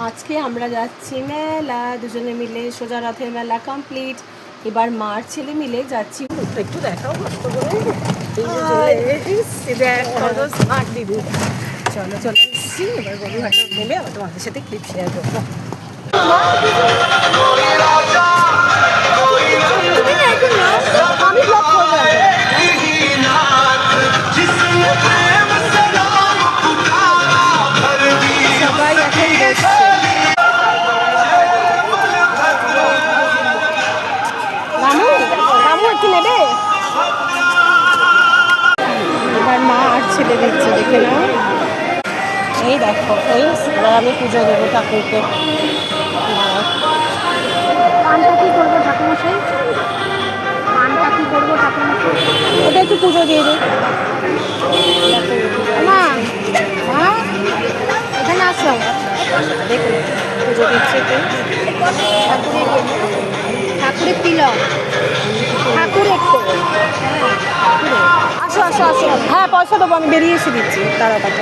আজকে আমরা যাচ্ছি মেলা, দুজনে মিলে। সোজা রথের মেলা কমপ্লিট। এবার মার ছেলে মিলে যাচ্ছি। একটু দেখাও কষ্ট করে। চলো চলে এসেছি। এবার গরুহাটা নেমে আবার তোমাদের সাথে ক্লিপ শেয়ার করবো। সবাই এখন বসছে। রামু রামু একটু নেবে। এবার মা আর ছেলে দিচ্ছে, দেখে নাও। এই দেখো, এই এবার আমি পুজো দেবো ঠাকুরকে। কানটা কি করবো ঠাকুরমশাই? কানটা কি করবো ঠাকুরমশাই? ওটা একটু পুজো দিয়ে দিই। মা মা এখানে আসো, দেখুন পুজো দিচ্ছে। তো ঠাকুরের তিলক, ঠাকুরের তো। আসো আসো আসো। হ্যাঁ পয়সা দেবো, আমি বেরিয়ে এসে দিচ্ছি। দাঁড়া টাকা